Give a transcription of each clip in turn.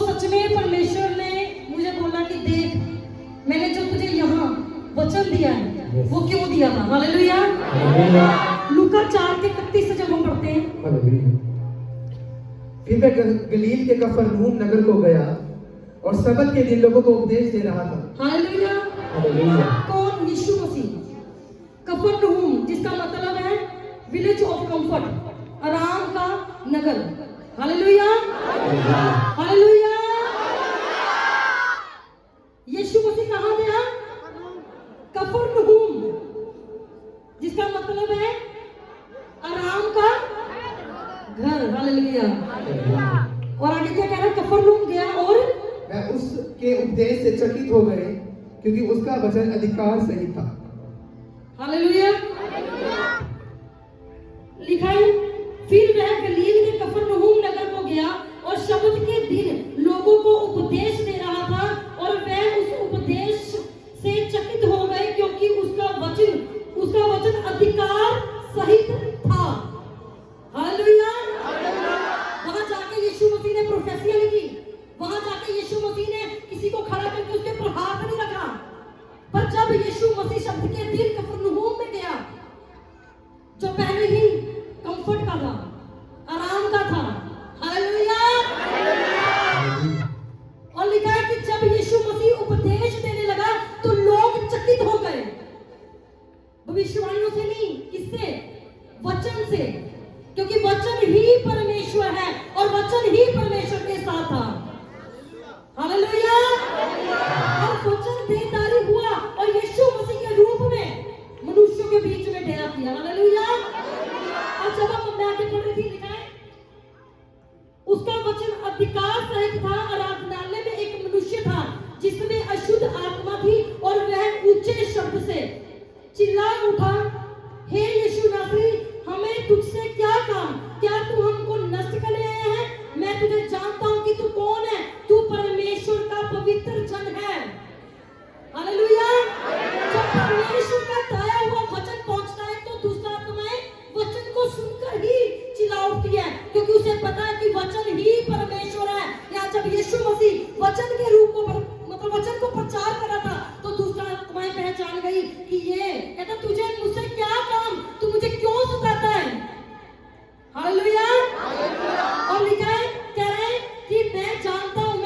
सच में परमेश्वर ने मुझे बोला कि देख, मैंने जो तुझे यहाँ वचन दिया है वो क्यों दिया था। हालेलुया। लूका 4:31 से जब हम पढ़ते हैं, फिर वह गलील के कफरनहूम नगर को गया और सबत के दिन लोगों को उपदेश दे रहा था। हालेलुया। कौन? यीशु मसीह। कफरनहूम जिसका मतलब है विलेज ऑफ कंफर्ट, आराम का नगर। हालेलुया। हालेलुया। यीशु मसीह कहाँ गया? कफरनहूम, जिसका मतलब है आराम का घर। हालेलुया। और आगे क्या कह रहा है? कफरनहूम गया और वह उसके उपदेश से चकित हो गए, क्योंकि उसका वचन अधिकार सही था। हालेलुया। लिखा है, फिर वह गलील के कफरनहूम नगर को गया और शब्द के दिन लोगों को उपदेश दे रहा था, और वह उस उपदेश से चकित हो गए, क्योंकि उसका वचन अधिकार सहित था। हालेलुया। वहां जाके यीशु मसीह ने प्रोफेसियां लिखी, वहां जाके यीशु मसीह ने किसी को खड़ा करके उसके ऊपर हाथ नहीं रखा। पर जब यीशु मसीह शब्द के दिन कफरनहूम में गया, जो पहले ही कंफर्ट का था, आराम का था। हालेलुया। और लिखा है कि जब यीशु मसीह उपदेश देने लगा तो लोग चकित हो गए। भविष्यवाणियों से नहीं, किससे? वचन से, क्योंकि वचन ही परमेश्वर है और वचन ही परमेश्वर के साथ था। हालेलुया। और वचन देदारी हुआ और यीशु मसीह के रूप में मनुष्यों के बीच में डेरा किया। हालेलुया। और जब हम आगे पढ़ रही थी, लिखा है उसका वचन अधिकार सहित था। आराधनालय में एक मनुष्य था जिसमें अशुद्ध आत्मा थी, और वह ऊंचे शब्द से चिल्ला उठा, हे यीशु नासरी, हमें तुझसे क्या काम? क्या तू हमको नष्ट करने आया है? मैं तुझे जानता हूं कि तू कौन है। तू परमेश्वर का पवित्र जन है। हालेलुया। जब परमेश्वर का दया हुआ वचन पहुंचता है तो दुष्ट आत्माएं वचन को सुनकर ही चिल्ला उठती है, क्योंकि उसे पता है कि वचन ही परमेश्वर है। या जब यीशु मसीह वचन के रूप को मतलब वचन को प्रचार कर रहा था, तो दुष्ट आत्माएं पहचान गई कि ये कहता, तुझे मुझसे क्या काम? तू मुझे क्यों सताता है? हालेलुया। और लिखा है, कह रहे हैं कि मैं जानता हूं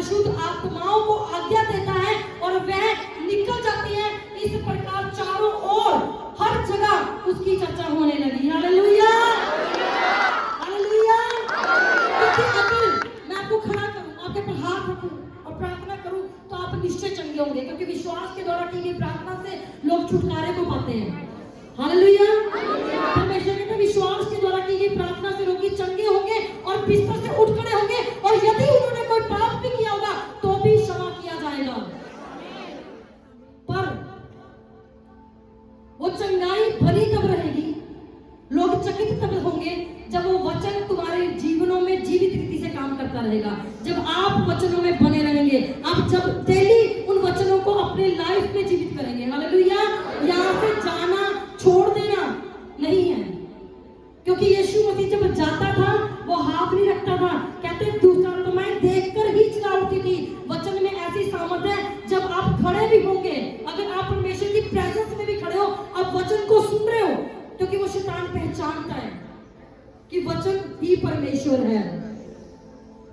अशुद्ध आत्माओं को आज्ञा देता है और वह निकल जाती है। इस प्रकार चारों ओर हर जगह उसकी चर्चा होने लगी। Hallelujah, hallelujah. क्योंकि अगर मैं आपको खड़ा करूं, आपके पर हाथ रखूं और प्रार्थना करूं तो आप निश्चय चंगे होंगे, क्योंकि विश्वास के द्वारा की गई प्रार्थना से लोग छुटकारे को पाते हैं। हालेलुया। परमेश्वर कहते हैं विश्वास के द्वारा की गई प्रार्थना से रोगी चंगे होंगे और बिस्तर से उठ खड़े होंगे, और यदि उन्होंने कोई पाप भी किया होगा तो भी क्षमा किया जाएगा। पर वो चंगाई भली तब रहेगी, लोग चकित तब होंगे जब वो वचन तुम्हारे जीवनों में जीवित रीति से काम करता रहेगा, जब आप वचनों में बने रहेंगे, आप जब डेली उन वचनों को अपने लाइफ में जीवित करेंगे। हालेलुया। यहाँ से जाना छोड़ देना नहीं है, क्योंकि यीशु मसीह जब जाता था वो हाथ नहीं रखता था। कहते दूसरा तो मैं देखकर ही चला उठती थी। वचन में ऐसी सामर्थ है, जब आप खड़े भी होंगे, अगर आप परमेश्वर की प्रेजेंस में भी खड़े हो, आप वचन को सुन रहे हो, क्योंकि वो शैतान पहचानता है कि वचन ही परमेश्वर है।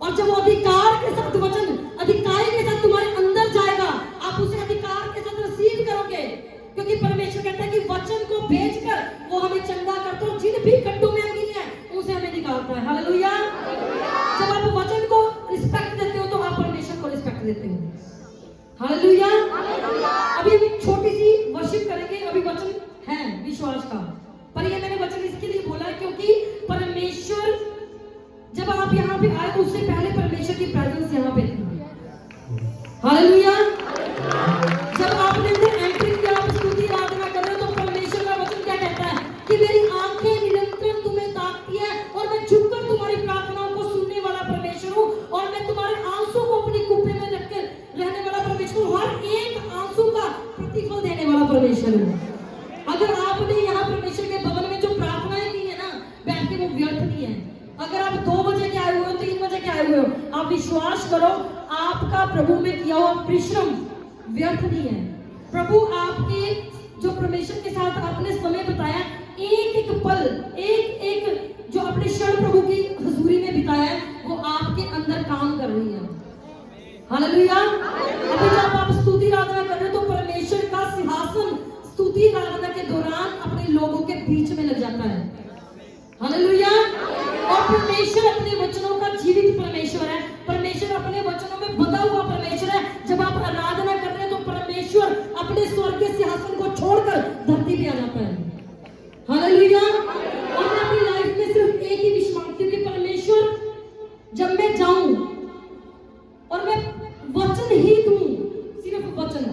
और जब वो अधिकार के साथ वचन अधिकारी के साथ तुम्हारे अंदर जाएगा, आप उसे अधिकार के साथ रिसीव करोगे, क्योंकि परमेश्वर कहता है कि वचन को भेजकर वो हमें चंगा करता है, जिन भी गड्ढों में अंगी है उसे हमें निकालता है। हालेलुया। जब आप वचन को रिस्पेक्ट देते हो तो आप परमेश्वर को रिस्पेक्ट देते हो। हालेलुया। अभी हम एक छोटी सी वर्शिप करेंगे। अभी वचन है विश्वास का, पर ये मैंने वचन इसके लिए बोला क्योंकि परमेश्वर जब आप यहाँ पे आए उससे पहले परमेश्वर की प्रेजेंस यहाँ पे थी। हालेलुया। जब आपने एंट्री किया, आप स्तुति आराधना कर रहे हो, तो परमेश्वर का वचन क्या कहता है कि मेरी आंखें निरंतर तुम्हें ताकती है और मैं झुककर तुम्हारी प्रार्थनाओं को सुनने वाला परमेश्वर हूँ, और मैं तुम्हारे आंसू को अपनी कुप्पे में रखकर रहने वाला परमेश्वर हूँ, हर एक आंसू का प्रतिफल देने वाला परमेश्वर हूँ। अगर आपने यहाँ परमेश्वर के भवन में जो प्रार्थनाएं की है ना, बैठ के वो व्यर्थ नहीं है। अगर आप 2 बजे के आए हुए हो, 3 बजे के आए हुए हो, आप विश्वास करो आपका प्रभु में किया हुआ परिश्रम व्यर्थ नहीं है। प्रभु आपके जो परमेश्वर के साथ आपने समय बताया, एक एक पल, एक एक जो अपने क्षण प्रभु की हुजूरी में बिताया है, वो आपके अंदर काम कर रही है। हालेलुया। अभी जब आप स्तुति आराधना कर रहे हो तो परमेश्वर का सिंहासन स्तुति आराधना के दौरान अपने लोगों के बीच में लग जाता है। हालेलुया। और परमेश्वर अपने वचनों का जीवित परमेश्वर है। परमेश्वर अपने वचनों में बंधा हुआ परमेश्वर है। जब आप आराधना कर रहे हैं तो परमेश्वर अपने स्वर्ग के सिंहासन को छोड़कर धरती पे आ जाता है। हालेलुया। और मैं अपनी लाइफ में सिर्फ एक ही विश मांगती हूँ कि परमेश्वर जब मैं जाऊं और मैं वचन ही दूं, सिर्फ वचन,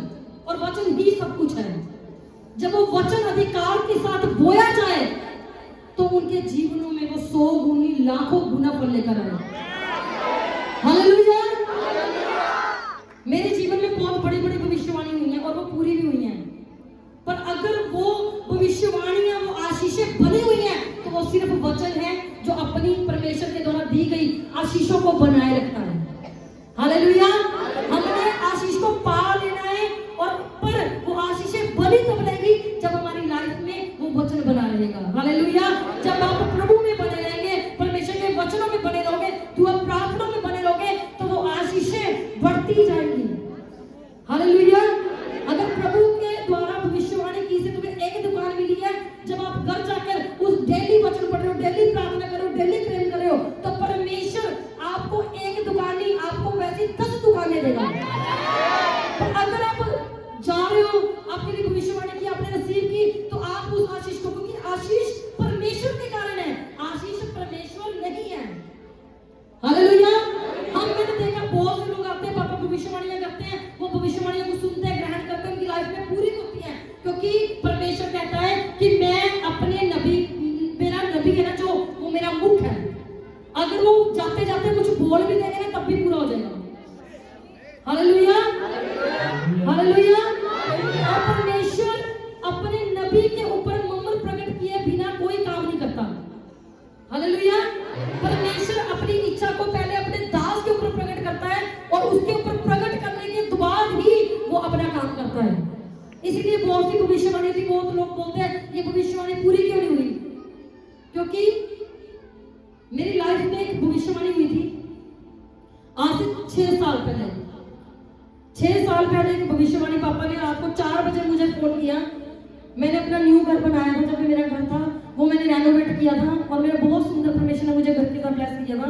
और वचन ही सब कुछ है, जब वो वचन अधिकार के साथ बोया जाए तो उनके जीवनों में वो 100 गुनी लाखों गुना फल लेकर आए। हालेलुया। मेरे जीवन में बहुत बड़ी बड़ी भविष्यवाणी हुई है और वो पूरी भी हुई है, पर अगर वो भविष्यवाणियां, वो आशीषें बनी हुई हैं, तो वो सिर्फ वचन है जो अपनी परमेश्वर के द्वारा दी गई आशीषों को बनाए रखता है। हालेलुया। हमने आशीष को पा लेना है, और पर वो आशीषें बनी तब रहेगी जब हमारी लाइफ में वो वचन बना रहेगा। हालेलुया। जब आप प्रभु में बने रहेंगे, परमेश्वर के वचनों में बने रहोगे, तो आप प्रार्थना में बने रहोगे, तो वो आशीषें बढ़ती जाएंगी। हालेलुया। अगर प्रभु के द्वारा भविष्यवाणी की से तुम्हें एक दुकान मिली है, जब आप घर जाकर उस डेली वचन पढ़ रहे हो, डेली प्रार्थना कर रहे हो, डेली प्रेम कर रहे हो, तो परमेश्वर आपको एक दुकान नहीं, आपको वैसी 10 दुकानें देगा। तो अगर आप जा रहे हो, आपके लिए भविष्यवाणी की, आपने रिसीव की, तो आप उस आशीष को, क्योंकि आशीष परमेश्वर के कारण है, आशीष परमेश्वर नहीं है। हालेलुया। हम मैंने देखा बहुत से लोग आते हैं, पापा भविष्यवाणियां करते हैं, वो भविष्यवाणियों को सुनते हैं, ग्रहण करते हैं, उनकी लाइफ में पूरी होती है, क्योंकि परमेश्वर कहता है कि मैं अपने नबी, मेरा नबी है ना जो, वो मेरा मुख है, अगर वो जाते जाते कुछ बोल भी देंगे ना तब भी पूरा हो जाएगा। हालेलुया। हालेलुया। और परमेश्वर अपने नबी के ऊपर ममर प्रकट किए बिना कोई काम नहीं करता। हालेलुया। परमेश्वर अपनी इच्छा को पहले अपने दास के ऊपर प्रकट करता है, और उसके ऊपर प्रकट करने के बाद ही वो अपना काम करता है। इसलिए बहुत सी भविष्यवाणी थी, बहुत लोग बोलते हैं ये भविष्यवाणी पूरी क्यों नहीं हुई, क्योंकि मेरी लाइफ में एक भविष्यवाणी हुई थी आज से 6 साल साल पहले 6 साल पहले एक भविष्यवाणी पापा ने रात को 4 बजे मुझे फोन किया। मैंने अपना न्यू घर बनाया था, जब भी मेरा घर था वो मैंने रेनोवेट किया था और मेरा बहुत सुंदर परमेश्वर ने मुझे घर के साथ ब्लेस किया था।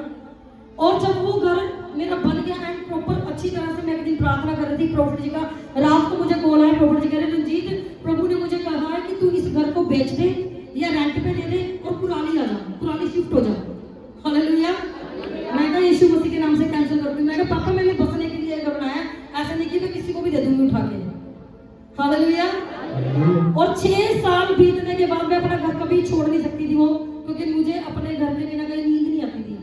और जब वो घर मेरा बन गया एंड प्रॉपर अच्छी तरह से, मैं एक दिन प्रार्थना कर रही थी, प्रॉफिट जी का रात को मुझे कॉल आया, प्रॉफिट जी कह रहे रंजीत प्रभु ने मुझे कहा है कि तू इस घर को बेच दे या रेंट पे दे दे और पुरानी आ जा, पुरानी शिफ्ट हो जा। हालेलुया। मैं कहा यीशु मसीह के नाम से कैंसिल करती हूँ। मैं कहा पापा मैंने बसने के लिए घर बनाया, ऐसा नहीं कि मैं किसी को भी दे दूंगी उठा के। हालेलुया। और 6 साल बीतने के बाद मैं अपना घर कभी छोड़ नहीं सकती थी वो, क्योंकि मुझे अपने घर में बिना कहीं नींद नहीं आती थी।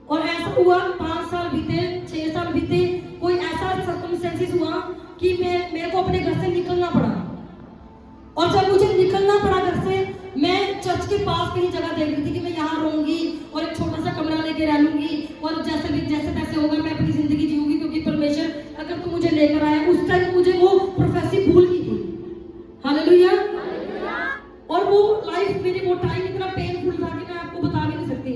और ऐसा हुआ 5 साल बीते, 6 साल बीते, कोई ऐसा सर्कमस्टेंसेस हुआ कि मेरे को अपने घर से निकलना पड़ा। और जब मुझे निकलना पड़ा घर से, मैं चर्च के पास कहीं जगह देख रही थी कि मैं यहाँ रहूंगी और एक छोटा सा कमरा लेके रह लूंगी और जैसे तैसे होगा मैं अपनी जिंदगी जीऊंगी, क्योंकि परमेश्वर अगर तू मुझे लेकर आया। उस टाइम मुझे वो प्रोफेसी भूल गई थी। हालेलुया। और वो लाइफ मेरी वो टाइम इतना पेनफुल था कि मैं आपको बता भी नहीं सकती,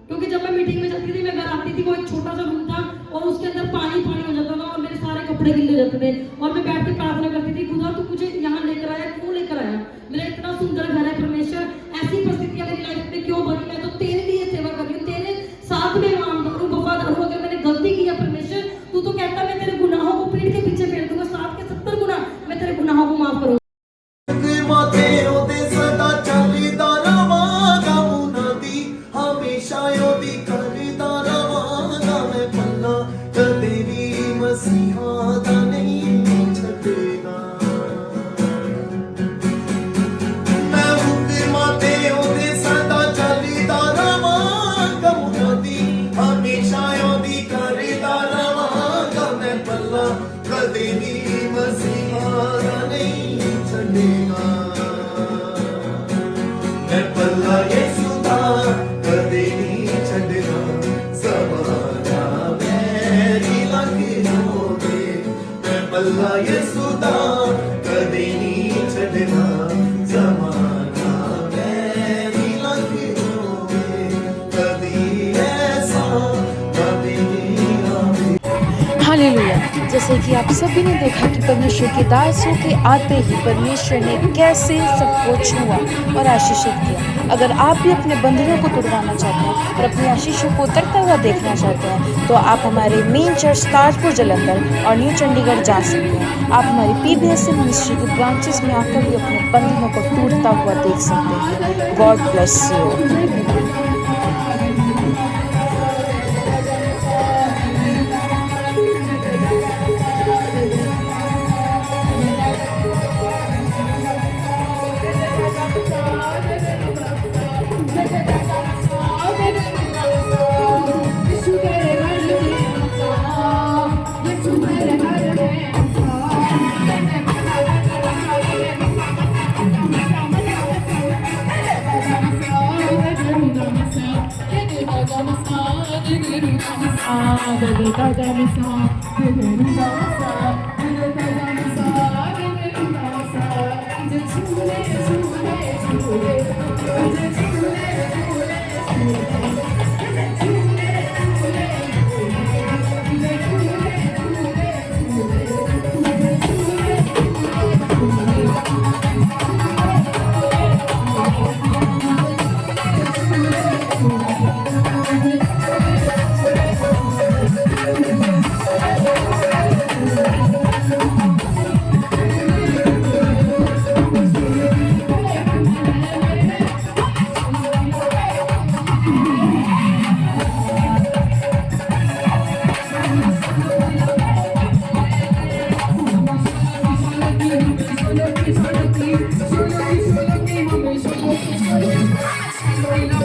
क्योंकि जब मैं मीटिंग में जाती थी, मैं घर आती थी, वो एक छोटा सा रूम था और उसके अंदर पानी हो जाता था और मेरे सारे कपड़े गिले हो जाते थे और मैं बैठ के प्रार्थना करती थी, खुदा तू मुझे यहाँ लेकर आया, क्यों लेकर आया? मेरा इतना सुंदर घर है परमेश्वर, ऐसी परिस्थितियां मेरी लाइफ में क्यों बनी? मैं तो तेरे लिए सेवा कर रही हूँ, तेरे साथ में ईमानदार हूँ, वफादार हूँ। अगर मैंने गलती की है परमेश्वर, तू तो कहता मैं तेरे गुनाहों को पीठ के पीछे फेर दूंगा, 7 के 70 गुना मैं तेरे गुनाहों को माफ करूंगा। हालेलुया। जैसे कि आप सभी ने देखा कि परमेश्वर के दासों के आते ही परमेश्वर ने कैसे सब कुछ हुआ और आशीषित किया। अगर आप भी अपने बंधनों को तोड़वाना चाहते हैं और अपनी आशीषों को उतरता हुआ देखना चाहते हैं, तो आप हमारे मेन चर्च ताजपुर जलंधर और न्यू चंडीगढ़ जा सकते हैं। आप हमारी PBSC मिनिस्ट्री के ब्रांचेस में आकर भी अपने बंधनों को टूटता हुआ देख सकते हैं। God bless you. Sola,